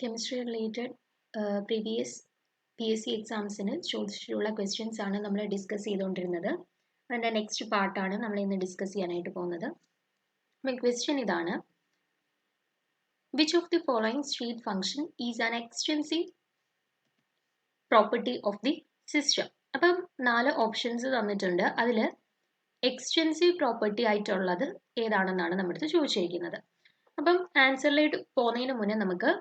Chemistry related previous PSC എക്സാംസിന് ചോദിച്ചിട്ടുള്ള questions ആണ് നമ്മൾ ഡിസ്കസ് ചെയ്തുകൊണ്ടിരുന്നത്. അതിൻ്റെ നെക്സ്റ്റ് പാർട്ടാണ് നമ്മൾ ഇന്ന് ഡിസ്കസ് ചെയ്യാനായിട്ട് പോകുന്നത്. അപ്പോൾ ക്വസ്റ്റ്യൻ ഇതാണ്: which of the following street function is an extensive property of the system? അപ്പം 4 ഓപ്ഷൻസ് തന്നിട്ടുണ്ട്. അതിൽ എക്സ്റ്റെൻസീവ് പ്രോപ്പർട്ടി ആയിട്ടുള്ളത് ഏതാണെന്നാണ് നമ്മുടെ അടുത്ത് ചോദിച്ചിരിക്കുന്നത്. അപ്പം ആൻസറിലേക്ക് പോകുന്നതിന് മുന്നേ നമുക്ക്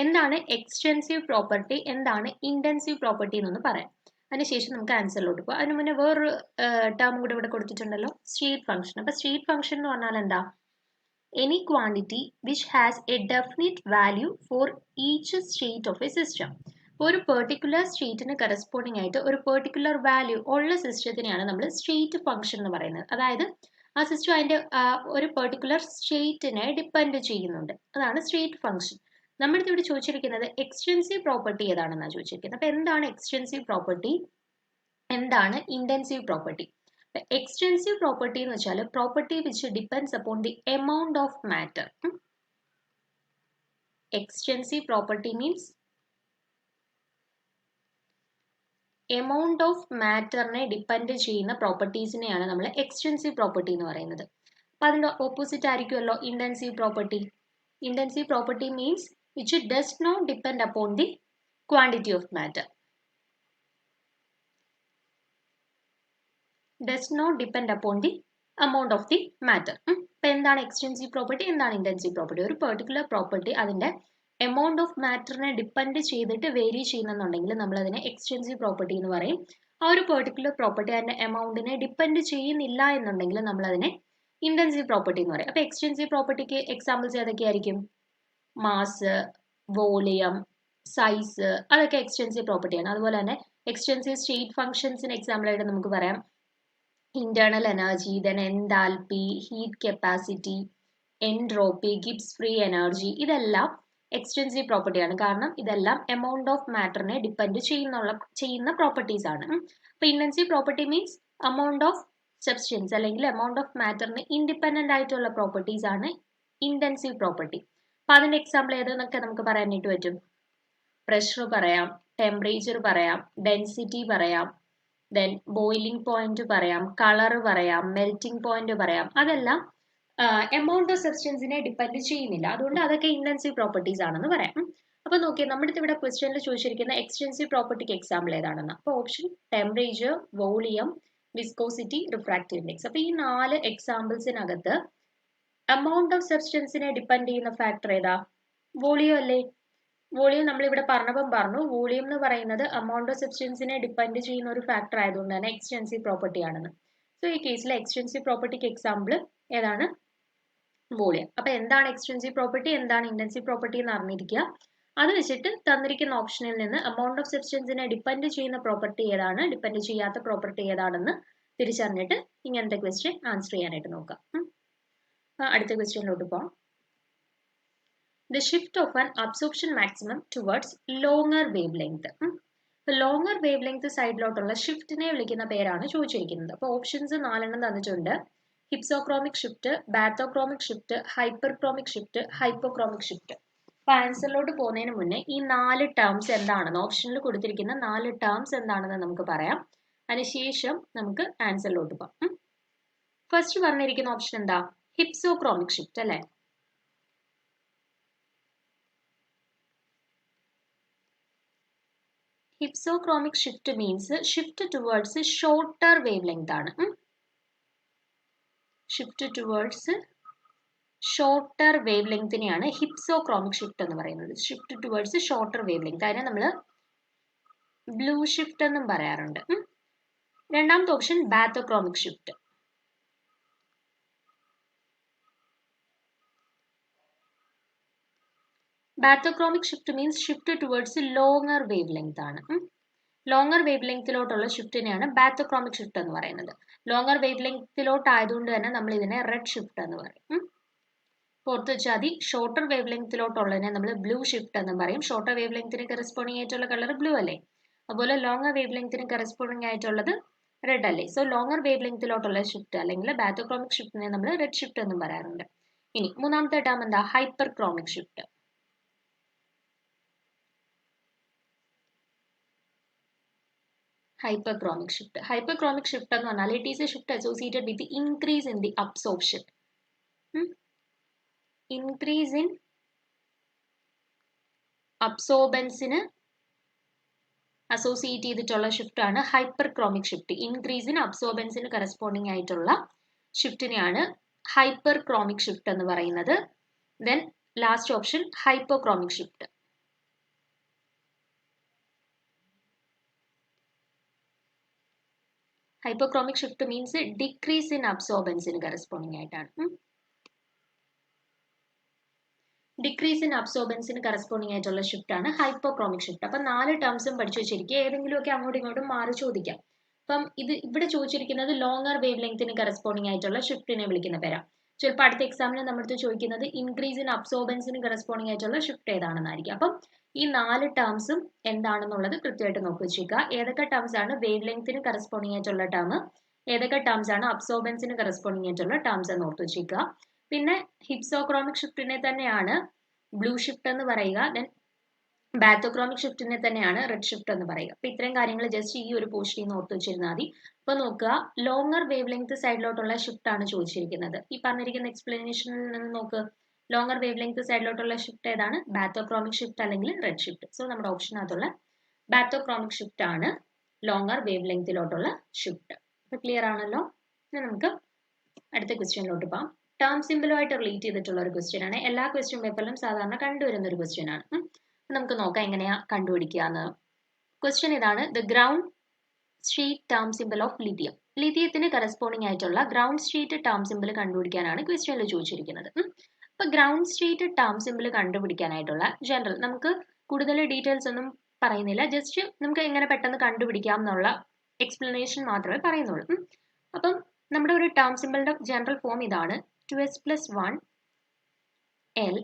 എന്താണ് എക്സ്റ്റെൻസീവ് പ്രോപ്പർട്ടി, എന്താണ് ഇൻറ്റൻസീവ് പ്രോപ്പർട്ടി എന്നൊന്ന് പറയാം. അതിനുശേഷം നമുക്ക് ആൻസറിലോട്ട് പോകാം. അതിന് മുന്നേ വേറൊരു ടേം കൂടെ ഇവിടെ കൊടുത്തിട്ടുണ്ടല്ലോ, സ്ട്രീറ്റ് ഫംഗ്ഷൻ. അപ്പോൾ സ്ട്രീറ്റ് ഫംഗ്ഷൻ എന്ന് പറഞ്ഞാൽ എന്താ? Any quantity which has A definite value for each state of A system. ഒരു പെർട്ടിക്കുലർ സ്റ്റേറ്റിന് കറസ്പോണ്ടിങ് ആയിട്ട് ഒരു പെർട്ടിക്കുലർ വാല്യൂ ഉള്ള സിസ്റ്റത്തിനെയാണ് നമ്മൾ സ്ട്രീറ്റ് ഫംഗ്ഷൻ എന്ന് പറയുന്നത്. അതായത് ആ സിസ്റ്റം അതിൻ്റെ ഒരു പെർട്ടിക്കുലർ സ്റ്റേറ്റിനെ ഡിപ്പെൻഡ് ചെയ്യുന്നുണ്ട്. അതാണ് സ്ട്രീറ്റ് ഫംഗ്ഷൻ. നമ്മുടെ ഇവിടെ ചോദിച്ചിരിക്കുന്നത് എക്സ്റ്റെൻസീവ് പ്രോപ്പർട്ടി ഏതാണെന്നാണ് ചോദിച്ചിരിക്കുന്നത്. അപ്പോൾ എന്താണ് എക്സ്റ്റെൻസീവ് പ്രോപ്പർട്ടി, എന്താണ് ഇൻറ്റൻസീവ് പ്രോപ്പർട്ടി? എക്സ്റ്റെൻസീവ് പ്രോപ്പർട്ടി എന്ന് വെച്ചാൽ property which depends upon the amount of matter. Extensive property means amount of മാറ്ററിനെ ഡിപ്പെൻഡ് ചെയ്യുന്ന പ്രോപ്പർട്ടീസിനെയാണ് നമ്മൾ എക്സ്റ്റെൻസീവ് പ്രോപ്പർട്ടി എന്ന് പറയുന്നത്. അപ്പം അതിൻ്റെ ഓപ്പോസിറ്റ് ആയിരിക്കുമല്ലോ intensive property. Intensive property means which does not depend upon the quantity of matter. Does not depend upon the amount of the matter. അപ്പോൾ എന്താണ് എക്സ്റ്റെൻസീവ് പ്രോപ്പർട്ടി, എന്താണ് ഇൻറ്റൻസീവ് പ്രോപ്പർട്ടി? ഒരു പെർട്ടിക്കുലർ പ്രോപ്പർട്ടി അതിൻ്റെ എമൗണ്ട് ഓഫ് മാറ്ററിനെ depend ചെയ്തിട്ട് vary ചെയ്യുന്നുണ്ടെങ്കിൽ നമ്മൾ അതിനെ എക്സ്റ്റെൻസീവ് പ്രോപ്പർട്ടി എന്ന് പറയും. ആ ഒരു പെർട്ടിക്കുലർ പ്രോപ്പർട്ടി അതിൻ്റെ എമൗണ്ടിനെ ഡിപ്പെൻഡ് ചെയ്യുന്നില്ല എന്നുണ്ടെങ്കിൽ നമ്മൾ അതിനെ ഇൻറ്റൻസീവ് പ്രോപ്പർട്ടി എന്ന് പറയും. അപ്പോൾ എക്സ്റ്റെൻസീവ് പ്രോപ്പർട്ടിക്ക് എക്സാമ്പിൾസ് ഏതൊക്കെയായിരിക്കും? മാസ്, വോളിയം, സൈസ്, അതൊക്കെ എക്സ്റ്റെൻസീവ് പ്രോപ്പർട്ടിയാണ്. അതുപോലെ തന്നെ എക്സ്റ്റെൻസീവ് സ്റ്റേറ്റ് ഫംഗ്ഷൻസിന് എക്സാമ്പിളായിട്ട് നമുക്ക് പറയാം internal energy, then enthalpy, heat capacity, entropy, Gibbs free energy. ഇതെല്ലാം എക്സ്റ്റെൻസീവ് പ്രോപ്പർട്ടിയാണ്. കാരണം ഇതെല്ലാം എമൗണ്ട് ഓഫ് മാറ്ററിനെ ഡിപ്പെൻഡ് ചെയ്യുന്ന പ്രോപ്പർട്ടീസ് ആണ്. അപ്പോൾ intensive property means amount of substance അല്ലെങ്കിൽ എമൗണ്ട് ഓഫ് മാറ്ററിന് ഇൻഡിപെൻഡൻ്റ് ആയിട്ടുള്ള പ്രോപ്പർട്ടീസ് ആണ് ഇൻറ്റൻസീവ് പ്രോപ്പർട്ടി. അപ്പോൾ അതിൻ്റെ എക്സാമ്പിൾ ഏതെന്നൊക്കെ നമുക്ക് പറയാനായിട്ട് പറ്റും. പ്രഷർ പറയാം, ടെമ്പറേച്ചർ പറയാം, ഡെൻസിറ്റി പറയാം, ദെൻ ബോയിലിംഗ് പോയിന്റ് പറയാം, കളർ പറയാം, മെൽറ്റിംഗ് പോയിന്റ് പറയാം. അതെല്ലാം എമൗണ്ട് ഓഫ് സബ്സ്റ്റൻസിനെ ഡിപ്പെൻഡ് ചെയ്യുന്നില്ല. അതുകൊണ്ട് അതൊക്കെ ഇൻറ്റൻസീവ് പ്രോപ്പർട്ടീസ് ആണെന്ന് പറയാം. അപ്പോൾ നോക്കിയേ, നമ്മുടെ ഇവിടെ ക്വസ്റ്റ്യനിൽ ചോദിച്ചിരിക്കുന്ന എക്സ്റ്റെൻസീവ് പ്രോപ്പർട്ടിക്ക് എക്സാമ്പിൾ ഏതാണെന്ന്. അപ്പോൾ option temperature, volume, viscosity, refractive index. അപ്പോൾ ഈ 4 എക്സാമ്പിൾസിനകത്ത് എമൗണ്ട് ഓഫ് സബ്സ്റ്റൻസിനെ ഡിപ്പെൻഡ് ചെയ്യുന്ന ഫാക്ടർ ഏതാ? വോളിയം അല്ലേ? വോളിയം നമ്മളിവിടെ പറഞ്ഞു, വോളിയം എന്ന് പറയുന്നത് എമൗണ്ട് ഓഫ് സബ്സ്റ്റൻസിനെ ഡിപ്പെൻഡ് ചെയ്യുന്ന ഒരു ഫാക്ടർ ആയതുകൊണ്ട് തന്നെ എക്സ്റ്റെൻസീവ് പ്രോപ്പർട്ടി ആണെന്ന്. സോ ഈ കേസിൽ എക്സ്റ്റെൻസീവ് പ്രോപ്പർട്ടിക്ക് എക്സാമ്പിൾ ഏതാണ്? വോളിയം. അപ്പോൾ എന്താണ് എക്സ്റ്റെൻസീവ് പ്രോപ്പർട്ടി, എന്താണ് ഇൻറ്റൻസീവ് പ്രോപ്പർട്ടി എന്ന് അറിഞ്ഞിരിക്കുക. അത് വെച്ചിട്ട് തന്നിരിക്കുന്ന ഓപ്ഷനിൽ നിന്ന് എമൗണ്ട് ഓഫ് സബ്സ്റ്റൻസിനെ ഡിപ്പെൻഡ് ചെയ്യുന്ന പ്രോപ്പർട്ടി ഏതാണ്, ഡിപ്പെൻഡ് ചെയ്യാത്ത പ്രോപ്പർട്ടി ഏതാണെന്ന് തിരിച്ചറിഞ്ഞിട്ട് ഇങ്ങനത്തെ ക്വസ്റ്റ്യൻ ആൻസർ ചെയ്യാനായിട്ട് നോക്കാം. അടുത്ത ക്വസ്റ്റ്യനിലോട്ട് പോകാം. The shift of an absorption maximum towards longer wavelength. Longer wavelength സൈഡിലോട്ടുള്ള ഷിഫ്റ്റിനെ വിളിക്കുന്ന പേരാണ് ചോദിച്ചിരിക്കുന്നത്. അപ്പോൾ ഓപ്ഷൻസ് 4 തന്നിട്ടുണ്ട്. Hypsochromic shift, bathochromic shift, hyperchromic shift, hypochromic shift. അപ്പോൾ ആൻസറിലോട്ട് പോകുന്നതിന് മുന്നേ ഈ 4 ടേംസ് എന്താണെന്ന്, ഓപ്ഷനിൽ കൊടുത്തിരിക്കുന്ന 4 ടേംസ് എന്താണെന്ന് നമുക്ക് പറയാം. അതിനുശേഷം നമുക്ക് ആൻസറിലോട്ട് പോകാം. ഫസ്റ്റ് പറഞ്ഞിരിക്കുന്ന ഓപ്ഷൻ എന്താ? ഹിപ്സോക്രോമിക് ഷിഫ്റ്റ് അല്ലേ? Hypsochromic shift means shift towards shorter wavelength ആണ്. Shift towards shorter wavelengthനെയാണ് ഹിപ്സോക്രോമിക് ഷിഫ്റ്റ് എന്ന് പറയുന്നത്. ഷിഫ്റ്റ് ടുവേർഡ്സ് ഷോർട്ടർ wavelength, അതിനെ നമ്മൾ ബ്ലൂ ഷിഫ്റ്റ് എന്നും പറയാറുണ്ട്. രണ്ടാമത്തെ option bathochromic shift. Bathochromic shift means shift towards longer wavelength ആണ്. ലോങ്ങർ വേവ് ലെങ്ത്തിലോട്ടുള്ള ഷിഫ്റ്റിനെയാണ് ബാത്തോക്രോമിക് ഷിഫ്റ്റ് എന്ന് പറയുന്നത്. ലോങ്ങർ വേവ് ലെങ്ത്തിലോട്ട് ആയതുകൊണ്ട് തന്നെ നമ്മൾ ഇതിനെ റെഡ് ഷിഫ്റ്റ് എന്ന് പറയും. പുറത്ത് വെച്ചാൽ ഷോർട്ടർ വേവ് ലെങ്ത്തിലോട്ടുള്ളതിനെ നമ്മൾ ബ്ലൂ ഷിഫ്റ്റ് എന്ന് പറയും. ഷോർട്ടർ വേവ് ലെങ്ത്തിന് കറസ്പോണ്ടിങ് ആയിട്ടുള്ള കളർ ബ്ലൂ അല്ലേ? അതുപോലെ ലോങ്ങർ വേവ് ലെങ്ത്തിന് കറസ്പോണ്ടിങ് ആയിട്ടുള്ളത് റെഡ് അല്ലേ? സോ ലോങ്ങർ വേവ് ലെങ്ത്തിലോട്ടുള്ള ഷിഫ്റ്റ് അല്ലെങ്കിൽ ബാത്തോക്രോമിക് ഷിഫ്റ്റിനെ നമ്മൾ റെഡ് ഷിഫ്റ്റ് എന്നും പറയാറുണ്ട്. ഇനി മൂന്നാമത്തെ ടേം എന്താ? ഹൈപ്പർക്രോമിക് shift. Hyperchromic shift. Hyperchromic shift എന്ന് പറഞ്ഞാൽ it is a shift associated with the increase in the absorption. Increase in absorbance-ന് അസോസിയേറ്റ് ചെയ്തിട്ടുള്ള ഷിഫ്റ്റ് ആണ് ഹൈപ്പർക്രോമിക് ഷിഫ്റ്റ്. ഇൻക്രീസ് ഇൻ അബ്സോർബൻസിന് കറസ്പോണ്ടിങ് ആയിട്ടുള്ള ഷിഫ്റ്റിനെയാണ് ഹൈപ്പർക്രോമിക് ഷിഫ്റ്റ് എന്ന് പറയുന്നത്. Then last option hypochromic shift. Hypochromic shift means decrease in അബ്സോർബൻസിന് corresponding ആയിട്ടാണ്. ഡിക്രീസ് ഇൻ അബ്സോർബൻസിന് കറസ്പോണ്ടിങ് ആയിട്ടുള്ള ഷിഫ്റ്റ് ആണ് ഹൈപ്പോക്രോമിക് ഷിഫ്റ്റ്. അപ്പം 4 ടേംസും പഠിച്ചു വെച്ചിരിക്കുക. ഏതെങ്കിലുമൊക്കെ അങ്ങോട്ടും ഇങ്ങോട്ടും മാറി ചോദിക്കാം. അപ്പം ഇവിടെ ചോദിച്ചിരിക്കുന്നത് ലോങ്ങർ വേവ് ലെങ്ത്തിന് കറസ്പോണ്ടിങ് ആയിട്ടുള്ള ഷിഫ്റ്റിനെ വിളിക്കുന്ന പേരാ. ചിലപ്പോൾ അടുത്ത എക്സാമിന് നമ്മുടെ ചോദിക്കുന്നത് ഇൻക്രീസ് ഇൻ അബ്സോർബൻസിന് കറസ്പോണ്ടിങ് ആയിട്ടുള്ള ഷിഫ്റ്റ് ഏതാണെന്നായിരിക്കും. അപ്പം ഈ 4 ടേംസും എന്താണെന്നുള്ളത് കൃത്യമായിട്ട് നോക്കി വെച്ചേക്കുക. ഏതൊക്കെ ടേംസ് ആണ് വേവ് ലെങ്ത്തിന് കറസ്പോണ്ടിങ് ആയിട്ടുള്ള ടേം, ഏതൊക്കെ ടേംസ് ആണ് അബ്സോർബൻസിന് കറസ്പോണ്ടിങ് ആയിട്ടുള്ള ടേംസ് എന്ന് ഓർത്ത് വെച്ചേക്കുക. പിന്നെ ഹിപ്സോക്രോമിക് ഷിഫ്റ്റിനെ തന്നെയാണ് ബ്ലൂ ഷിഫ്റ്റ് എന്ന് പറയുക. ദെൻ ബാത്തോക്രോമിക് ഷിഫ്റ്റിനെ തന്നെയാണ് റെഡ് ഷിഫ്റ്റ് എന്ന് പറയുക. അപ്പൊ ഇത്രയും കാര്യങ്ങൾ ജസ്റ്റ് ഈ ഒരു പോസ്റ്റിൽ നിന്ന് ഓർത്ത് വെച്ചിരുന്നാൽ മതി. അപ്പൊ നോക്കുക, ലോങ്ങർ വേവ് ലെങ്ത് സൈഡിലോട്ടുള്ള ഷിഫ്റ്റ് ആണ് ചോദിച്ചിരിക്കുന്നത്. ഈ പറഞ്ഞിരിക്കുന്ന എക്സ്പ്ലനേഷനിൽ നിന്ന് നോക്ക്, ലോങ്ങർ വേവ് ലെങ്ത് സൈഡിലോട്ടുള്ള ഷിഫ്റ്റ് ഏതാണ്? ബാത്തോക്രോമിക് ഷിഫ്റ്റ് അല്ലെങ്കിൽ റെഡ് ഷിഫ്റ്റ്. സോ നമ്മുടെ ഓപ്ഷനകത്തുള്ള ബാത്തോക്രോമിക് ഷിഫ്റ്റ് ആണ് ലോങ്ങർ വേവ് ലെങ്തിലോട്ടുള്ള ഷിഫ്റ്റ്. അപ്പൊ ക്ലിയർ ആണല്ലോ. ഇനി നമുക്ക് അടുത്ത ക്വസ്റ്റ്യനിലോട്ട് പോകാം. ടേം സിമ്പിളുമായിട്ട് റിലേറ്റ് ചെയ്തിട്ടുള്ള ഒരു ക്വസ്റ്റ്യൻ ആണ്. എല്ലാ ക്വസ്റ്റ്യൻ പേപ്പറിലും സാധാരണ കണ്ടുവരുന്ന ഒരു ക്വസ്റ്റ്യൻ ആണ്. നമുക്ക് നോക്കാം എങ്ങനെയാ കണ്ടുപിടിക്കാന്ന്. ക്വസ്റ്റ്യൻ ഇതാണ്: the ground state term symbol of lithium. ലിഥിയത്തിന് കറസ്പോണ്ടിങ് ആയിട്ടുള്ള ഗ്രൗണ്ട് ഷീറ്റ് ടേം സിമ്പിൾ കണ്ടുപിടിക്കാനാണ് ക്വസ്റ്റ്യനിൽ ചോദിച്ചിരിക്കുന്നത്. അപ്പൊ ഗ്രൗണ്ട് ഷീറ്റ് ടേം സിമ്പിൾ കണ്ടുപിടിക്കാനായിട്ടുള്ള ജനറൽ നമുക്ക് കൂടുതൽ ഡീറ്റെയിൽസ് ഒന്നും പറയുന്നില്ല. ജസ്റ്റ് നമുക്ക് എങ്ങനെ പെട്ടെന്ന് കണ്ടുപിടിക്കാം എന്നുള്ള എക്സ്പ്ലനേഷൻ മാത്രമേ പറയുന്നുള്ളൂ. അപ്പം നമ്മുടെ ഒരു ടേം സിമ്പിളിന്റെ ജനറൽ ഫോം ഇതാണ്: 2s plus 1 L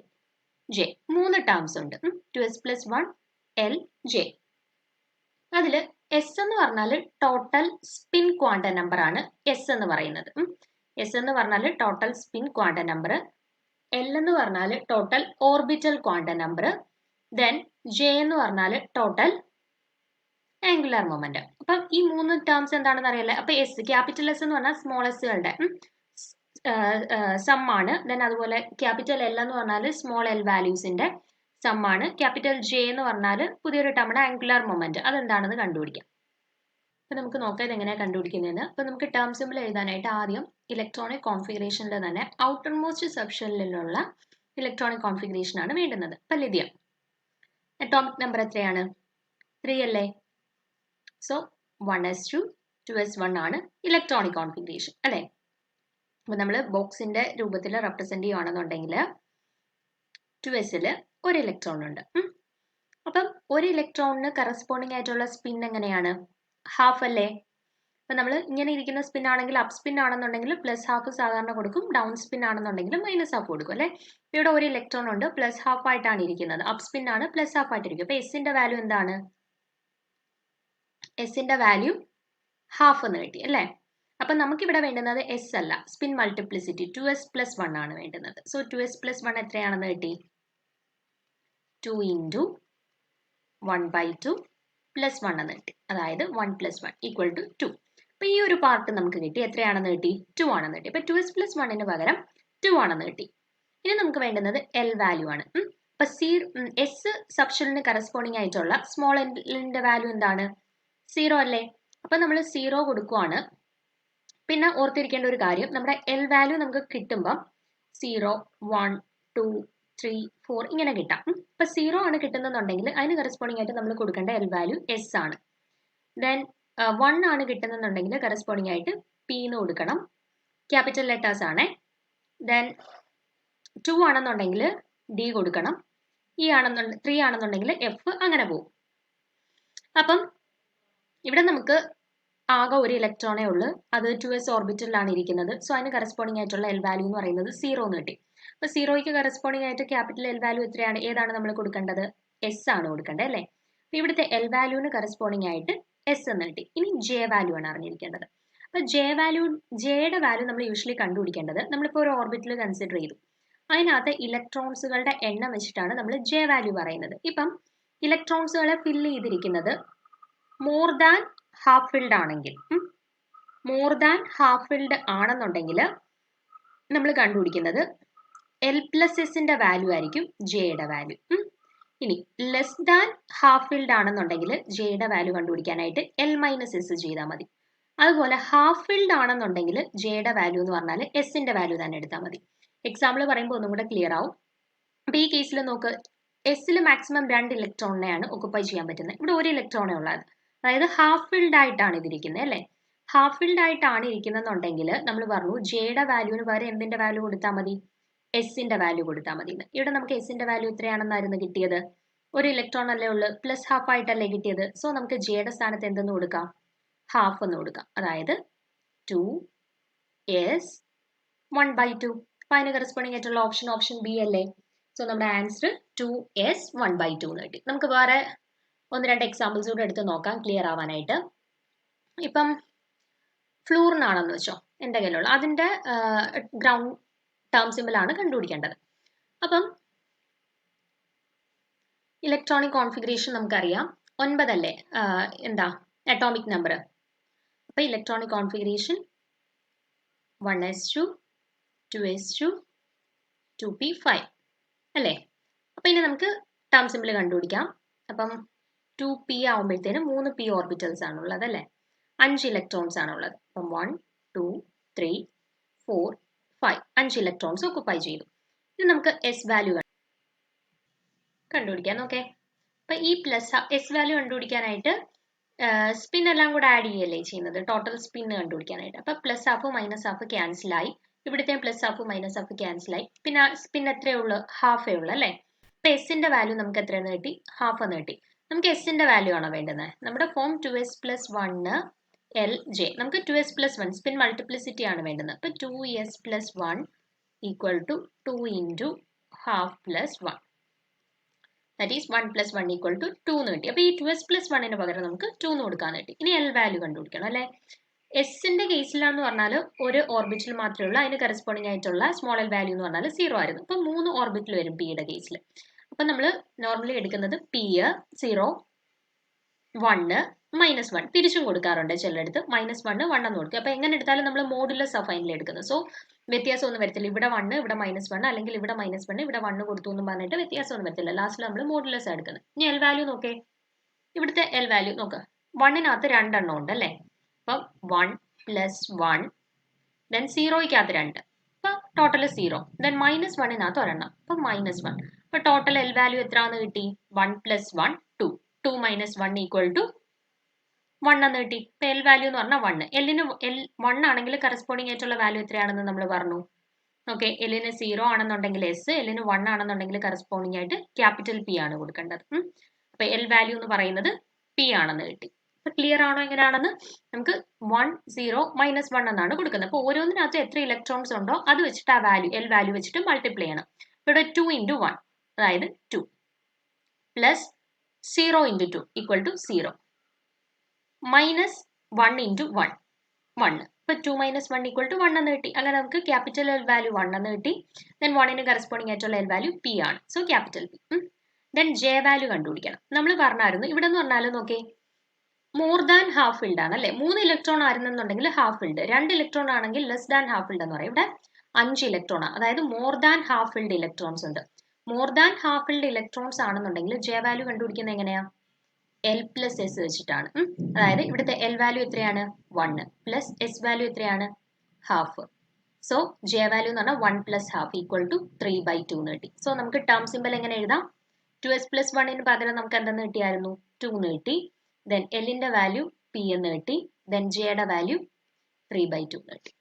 J. 3 terms ഉണ്ട്. 2s plus 1 L J. അതിൽ എസ് എന്ന് പറഞ്ഞാൽ ടോട്ടൽ സ്പിൻ ക്വാണ്ടം നമ്പർ ആണ് എസ് എന്ന് പറയുന്നത്. എസ് എന്ന് പറഞ്ഞാൽ total spin quantum number. L എന്ന് പറഞ്ഞാൽ total orbital quantum number. Then J എന്ന് പറഞ്ഞാൽ ടോട്ടൽ ആംഗുലാർ മൊമെന്റ്. അപ്പം ഈ 3 ടേംസ് എന്താണെന്ന് അറിയാലോ. അപ്പൊ എസ്, ക്യാപിറ്റൽ എസ് എന്ന് പറഞ്ഞാൽ സ്മോൾ എസ്സുകളുടെ സം ആണ്. ദെൻ അതുപോലെ ക്യാപിറ്റൽ എൽ എന്ന് പറഞ്ഞാൽ സ്മോൾ എൽ വാല്യൂസിന്റെ സം ആണ്. ക്യാപിറ്റൽ ജെ എന്ന് പറഞ്ഞാൽ പുതിയൊരു ടേമാണ് ആംഗുലാർ മൊമെന്റ്. അതെന്താണെന്ന് കണ്ടുപിടിക്കാം. അപ്പൊ നമുക്ക് നോക്കാം ഇതെങ്ങനെയാണ് കണ്ടുപിടിക്കുന്നതെന്ന്. അപ്പൊ നമുക്ക് ടേം സിമ്പിൾ എഴുതാനായിട്ട് ആദ്യം ഇലക്ട്രോണിക് കോൺഫിഗറേഷനിൽ തന്നെ ഔട്ടർ മോസ്റ്റ് സബ്ഷെല്ലിലുള്ള ഇലക്ട്രോണിക് കോൺഫിഗറേഷൻ ആണ് വേണ്ടുന്നത്. അപ്പൊ ലിഥിയം അറ്റോമിക് നമ്പർ എത്രയാണ്? 3 അല്ലേ. സോ 1s2 2s1 ആണ് ഇലക്ട്രോണിക് കോൺഫിഗറേഷൻ അല്ലേ. അപ്പൊ നമ്മൾ ബോക്സിന്റെ രൂപത്തിൽ റെപ്രസെന്റ് ചെയ്യുകയാണെന്നുണ്ടെങ്കിൽ 2s ഒരു ഇലക്ട്രോൺ ഉണ്ട്. അപ്പം ഒരു ഇലക്ട്രോണിന് കറസ്പോണ്ടിങ് ആയിട്ടുള്ള സ്പിൻ എങ്ങനെയാണ്? ഹാഫ് അല്ലേ. അപ്പൊ നമ്മൾ ഇങ്ങനെ ഇരിക്കുന്ന സ്പിൻ ആണെങ്കിൽ അപ്പ് സ്പിൻ ആണെന്നുണ്ടെങ്കിൽ പ്ലസ് ഹാഫ് സാധാരണ കൊടുക്കും, ഡൗൺ സ്പിൻ ആണെന്നുണ്ടെങ്കിൽ മൈനസ് ഹാഫ് കൊടുക്കും അല്ലെ. ഇവിടെ ഒരു ഇലക്ട്രോൺ ഉണ്ട്, പ്ലസ് ഹാഫ് ആയിട്ടാണ് ഇരിക്കുന്നത്. അപ്പ് സ്പിൻ ആണ്, പ്ലസ് ഹാഫ് ആയിട്ടിരിക്കും. അപ്പൊ എസിന്റെ വാല്യൂ എന്താണ്? എസിന്റെ വാല്യൂ ഹാഫ് എന്ന് കിട്ടി അല്ലേ. അപ്പൊ നമുക്കിവിടെ വേണ്ടുന്നത് എസ് അല്ല, സ്പിൻ മൾട്ടിപ്ലിസിറ്റി 2s plus 1 ആണ് വേണ്ടുന്നത്. സോ 2s plus 1 എത്രയാണെന്ന് കിട്ടി? 2 into 1/2 plus 1 എന്ന് കിട്ടി. അതായത് 1 plus 1 equal to 2. അപ്പൊ ഈ ഒരു പാർട്ട് നമുക്ക് കിട്ടി. എത്രയാണെന്ന് കിട്ടി? 2 ആണെന്ന് കിട്ടി. അപ്പൊ 2s plus 1 പകരം 2 ആണെന്ന് കിട്ടി. ഇനി നമുക്ക് വേണ്ടുന്നത് എൽ വാല്യൂ ആണ്. അപ്പൊ എസ് സബ്ഷെല്ലിന് കറസ്പോണ്ടിങ് ആയിട്ടുള്ള സ്മോൾ എല്ലിന്റെ വാല്യൂ എന്താണ്? 0 അല്ലേ. അപ്പൊ നമ്മൾ 0 കൊടുക്കുവാണ്. പിന്നെ ഓർത്തിരിക്കേണ്ട ഒരു കാര്യം, നമ്മുടെ എൽ വാല്യൂ നമുക്ക് കിട്ടുമ്പോൾ 0 1 2 3 4 ഇങ്ങനെ കിട്ടാം. അപ്പൊ 0 ആണ് കിട്ടുന്നുണ്ടെങ്കിൽ അതിന് കറസ്പോണ്ടിങ് ആയിട്ട് നമ്മൾ കൊടുക്കേണ്ട എൽ വാല്യൂ എസ് ആണ്. ദെൻ 1 ആണ് കിട്ടുന്നുണ്ടെങ്കിൽ കറസ്പോണ്ടിങ് ആയിട്ട് പി എന്ന് കൊടുക്കണം, ക്യാപിറ്റൽ ലെറ്റേഴ്സ് ആണ്. ദെൻ 2 ആണെന്നുണ്ടെങ്കിൽ ഡി കൊടുക്കണം, 3 ആണെന്നുണ്ടെങ്കിൽ എഫ്, അങ്ങനെ പോകും. അപ്പം ഇവിടെ നമുക്ക് ആകെ ഒരു ഇലക്ട്രോണേ ഉള്ളൂ, അത് 2s ഓർബിറ്റലിലാണ് ഇരിക്കുന്നത്. സോ അതിന് കറസ്പോണ്ടിങ് ആയിട്ടുള്ള എൽ വാല്യൂ എന്ന് പറയുന്നത് 0 എന്ന് കിട്ടി. അപ്പൊ 0ക്ക് കറസ്പോണ്ടിങ് ആയിട്ട് ക്യാപിറ്റൽ എൽ വാല്യൂ എത്രയാണ്? ഏതാണ് നമ്മൾ കൊടുക്കേണ്ടത്? എസ് ആണ് കൊടുക്കേണ്ടത് അല്ലേ. അപ്പൊ ഇവിടുത്തെ എൽ വാല്യൂവിന് കറസ്പോണ്ടിങ് ആയിട്ട് എസ് എന്ന് കിട്ടി. ഇനി ജെ വാല്യൂ ആണ് അറിഞ്ഞിരിക്കേണ്ടത്. അപ്പൊ ജെയുടെ വാല്യൂ നമ്മൾ യൂഷ്വലി കണ്ടുപിടിക്കേണ്ടത്, നമ്മളിപ്പോൾ ഒരു ഓർബിറ്റൽ കൺസിഡർ ചെയ്തു. അതിനകത്ത് ഇലക്ട്രോൺസുകളുടെ എണ്ണം വെച്ചിട്ടാണ് നമ്മൾ ജെ വാല്യൂ പറയുന്നത്. ഇപ്പം ഇലക്ട്രോൺസുകളെ ഫില്ല് ചെയ്തിരിക്കുന്നത് മോർ ദാൻ ഹാഫ് ഫിൽഡ് ആണെങ്കിൽ, മോർ ദാൻ ഹാഫ് ഫിൽഡ് ആണെന്നുണ്ടെങ്കിൽ നമ്മൾ കണ്ടുപിടിക്കുന്നത് എൽ പ്ലസ് എസിന്റെ വാല്യൂ ആയിരിക്കും ജെയുടെ വാല്യൂ. ഇനി ലെസ് ദാൻ ഹാഫ് ഫിൽഡ് ആണെന്നുണ്ടെങ്കിൽ ജെയുടെ വാല്യൂ കണ്ടുപിടിക്കാനായിട്ട് എൽ മൈനസ് എസ് ചെയ്താൽ മതി. അതുപോലെ ഹാഫ് ഫിൽഡ് ആണെന്നുണ്ടെങ്കിൽ ജെയുടെ വാല്യൂ എന്ന് പറഞ്ഞാൽ എസിന്റെ വാല്യൂ തന്നെ എടുത്താൽ മതി. എക്സാമ്പിൾ പറയുമ്പോൾ ഒന്നും കൂടെ ക്ലിയർ ആവും. അപ്പൊ ഈ കേസിൽ നോക്ക്, എസിൽ മാക്സിമം 2 ഇലക്ട്രോണിനെയാണ് ഒക്കുപ്പൈ ചെയ്യാൻ പറ്റുന്നത്. ഇവിടെ 1 ഇലക്ട്രോണേ ഉള്ളത്, അതായത് ഹാഫ് ഫിൽഡ് ആയിട്ടാണ് ഇതിരിക്കുന്നത് അല്ലേ. ഹാഫ് ഫിൽഡ് ആയിട്ടാണ് ഇരിക്കുന്നുണ്ടെങ്കിൽ നമ്മൾ പറഞ്ഞു ജെയുടെ വാല്യൂവിന് പകരം എന്തിന്റെ വാല്യൂ കൊടുത്താൽ മതി, എസിന്റെ വാല്യൂ കൊടുത്താൽ മതി. ഇവിടെ നമുക്ക് എസിന്റെ വാല്യൂ എത്രയാണെന്നായിരുന്നു കിട്ടിയത്, 1 ഇലക്ട്രോൺ അല്ലേ ഉള്ളു, പ്ലസ് ഹാഫ് ആയിട്ടല്ലേ കിട്ടിയത്. സോ നമുക്ക് ജെയുടെ സ്ഥാനത്ത് എന്തെന്ന് കൊടുക്കാം, ഹാഫ് എന്ന് കൊടുക്കാം, അതായത് 2s 1/2. അപ്പൊ അതിന് കറസ്പോണ്ടിങ് ആയിട്ടുള്ള ഓപ്ഷൻ ബി അല്ലേ. സോ നമ്മുടെ ആൻസർ 2s 1/2 എന്ന് കിട്ടി. നമുക്ക് വേറെ 1-2 എക്സാമ്പിൾസ് കൂടെ എടുത്ത് നോക്കാം ക്ലിയർ ആവാനായിട്ട്. ഇപ്പം ഫ്ലൂറിനാണെന്ന് വെച്ചോ എൻ്റെ കയ്യിലുള്ള, അതിന്റെ ഗ്രൗണ്ട് ടേം സിമ്പിൾ ആണ് കണ്ടുപിടിക്കേണ്ടത്. അപ്പം ഇലക്ട്രോണിക് കോൺഫിഗറേഷൻ നമുക്കറിയാം 9 അല്ലേ എന്താ അറ്റോമിക് നമ്പർ. അപ്പൊ electronic configuration 1s2 2s2 2p5 അല്ലേ. അപ്പൊ ഇനി നമുക്ക് ടേം സിമ്പിൾ കണ്ടുപിടിക്കാം. അപ്പം 2p ആവുമ്പോഴത്തേനും 3p ഓർബിറ്റൽസ് ആണുള്ളത് അല്ലേ, 5 ഇലക്ട്രോൺസ് ആണുള്ളത്. അപ്പം 1 2 3 4 5 5 ഇലക്ട്രോൺസ് ഒക്കുപ്പൈ ചെയ്തു. ഇനി നമുക്ക് എസ് വാല്യൂ കണ്ടുപിടിക്കാം. ഓക്കെ, അപ്പൊ ഈ പ്ലസ് എസ് വാല്യൂ കണ്ടുപിടിക്കാനായിട്ട് സ്പിൻ എല്ലാം കൂടെ ആഡ് ചെയ്യല്ലേ ചെയ്യുന്നത്, ടോട്ടൽ സ്പിൻ കണ്ടുപിടിക്കാനായിട്ട്. അപ്പൊ plus half minus half cancel ആയി, ഇവിടുത്തെ plus half minus half cancel ആയി, പിന്നെ സ്പിൻ എത്രയേ ഉള്ളൂ, ഹാഫേ ഉള്ളൂ അല്ലേ. അപ്പൊ എസിന്റെ വാല്യൂ നമുക്ക് എത്രയെന്ന് കിട്ടി, ഹാഫ് എന്ന് കിട്ടി. നമുക്ക് എസിന്റെ വാല്യൂ ആണോ വേണ്ടുന്നത്, നമ്മുടെ ഫോം 2s + 1 LJ, നമുക്ക് 2s + 1 സ്പിൻ മൾട്ടിപ്ലിസിറ്റി ആണ് വേണ്ടുന്നത്. അപ്പൊ 2s + 1 = 2 × half + 1, ദാറ്റ് ഈസ് 1 + 1 = 2 എന്ന് കിട്ടി. അപ്പൊ ഈ 2s + 1 പകരം നമുക്ക് 2 എന്ന് കൊടുക്കാന്ന് കിട്ടി. ഇനി എൽ വാല്യൂ കണ്ടുപിടിക്കണം അല്ലെ. എസിന്റെ കേസിലാന്ന് പറഞ്ഞാൽ ഒരു ഓർബിറ്റിൽ മാത്രമേ ഉള്ളൂ, അതിന് കറസ്പോണ്ടിങ് ആയിട്ടുള്ള സ്മോൾ എൽ വാല്യൂ എന്ന് പറഞ്ഞാൽ 0 ആയിരുന്നു. അപ്പൊ 3 ഓർബിറ്റിൽ വരും പിയുടെ കേസിൽ. അപ്പൊ നമ്മൾ നോർമലി എടുക്കുന്നത് പി 0 1 -1 തിരിച്ചും കൊടുക്കാറുണ്ട് ചിലടത്ത്, -1 1 എന്ന് കൊടുക്കുക. അപ്പൊ എങ്ങനെ എടുത്താലും നമ്മൾ മോഡുലസ് ഓഫ് ഫൈനൽ എടുക്കുന്നത്. സോ വ്യത്യാസം ഒന്നും വരത്തില്ല, ഇവിടെ 1 ഇവിടെ -1 അല്ലെങ്കിൽ ഇവിടെ -1 ഇവിടെ 1 കൊടുത്തു എന്ന് പറഞ്ഞിട്ട് വ്യത്യാസം ഒന്നും വരത്തില്ല. ലാസ്റ്റിൽ നമ്മൾ മോഡുലസ് എടുക്കുന്നത്. ഇനി എൽ വാല്യൂ നോക്കേ, ഇവിടുത്തെ എൽ വാല്യൂ നോക്കുക, 1-നകത്ത് 2 എണ്ണം ഉണ്ട് അല്ലേ. അപ്പം 1 + 1 ദെൻ 0-ക്കകത്ത് 2, അപ്പൊ ടോട്ടൽ 0. ദെൻ -1-നകത്ത് ഒരെണ്ണം, അപ്പൊ -1. അപ്പൊ ടോട്ടൽ എൽ വാല്യൂ എത്രയാണെന്ന് കിട്ടി, 1 + 1 2 2 - 1 = 1 എന്ന് കിട്ടി. ഇപ്പൊ എൽ വാല്യൂ എന്ന് പറഞ്ഞാൽ 1. എല്ലിന് 1 ആണെങ്കിൽ കറസ്പോണ്ടിങ് ആയിട്ടുള്ള വാല്യൂ എത്രയാണെന്ന് നമ്മൾ പറഞ്ഞു. ഓക്കെ, എല്ലിന് 0 ആണെന്നുണ്ടെങ്കിൽ എസ്, എല്ലിന് 1 ആണെന്നുണ്ടെങ്കിൽ കറസ്പോണ്ടിങ് ആയിട്ട് ക്യാപിറ്റൽ പി ആണ് കൊടുക്കേണ്ടത്. അപ്പൊ എൽ വാല്യൂ എന്ന് പറയുന്നത് പി ആണെന്ന് കിട്ടി. അപ്പൊ ക്ലിയർ ആണോ എങ്ങനെയാണെന്ന്. നമുക്ക് 1 0 -1 എന്നാണ് കൊടുക്കുന്നത്. അപ്പൊ ഓരോന്നിനകത്ത് എത്ര ഇലക്ട്രോൺസ് ഉണ്ടോ അത് വെച്ചിട്ട് ആ വാല്യൂ എൽ വാല്യൂ വെച്ചിട്ട് മൾട്ടിപ്ലൈ ചെയ്യണം. ഇവിടെ 2 × 1 അതായത് 2 പ്ലസ് 0 × 2 = 0 മൈനസ് 1 × 1 1. ഇപ്പൊ 2 - 1 = 1 എന്ന് കിട്ടി. അങ്ങനെ നമുക്ക് ക്യാപിറ്റൽ എൽ വാല്യൂ 1 എന്ന് കിട്ടി. ദെൻ 1-ന് കറസ്പോണ്ടിങ് ആയിട്ടുള്ള എൽ വാല്യൂ പി ആണ്. So capital P. Then J value കണ്ടുപിടിക്കണം. നമ്മൾ പറഞ്ഞായിരുന്നു ഇവിടെ എന്ന് പറഞ്ഞാൽ നോക്കേ, മോർ ദാൻ ഹാഫ് ഫിൽഡ് ആണ് അല്ലെ. 3 ഇലക്ട്രോൺ ആയിരുന്നെന്നുണ്ടെങ്കിൽ ഹാഫ് ഫിൽഡ്, 2 ഇലക്ട്രോൺ ആണെങ്കിൽ ലെസ് ദാൻ ഹാഫ് ഫിൽഡ് എന്ന് പറയും. ഇവിടെ 5 ഇലക്ട്രോൺ, അതായത് more than half filled electrons ഉണ്ട്. More than half filled electrons ആണെന്നുണ്ടെങ്കിൽ ജെ വാല്യൂ കണ്ടുപിടിക്കുന്നത് എങ്ങനെയാ, എൽ പ്ലസ് എസ് വെച്ചിട്ടാണ്. അതായത് ഇവിടുത്തെ എൽ വാല്യൂ എത്രയാണ്, 1 പ്ലസ് എസ് വാല്യൂ എത്രയാണ്, ഹാഫ്. സോ ജെ വാല്യൂ എന്ന് പറഞ്ഞാൽ 1 + ½ = 3/2 എന്ന് കിട്ടി. സോ നമുക്ക് ടേം സിമ്പിൾ എങ്ങനെ എഴുതാം, 2s + 1-ന് പകരം നമുക്ക് എന്തെന്ന് കിട്ടിയായിരുന്നു, 2 എന്ന് കിട്ടി. ദെൻ എല്ലിന്റെ വാല്യൂ പി എന്ന് കിട്ടി. ദെൻ ജെയുടെ വാല്യൂ 3/2 എന്ന് കിട്ടി.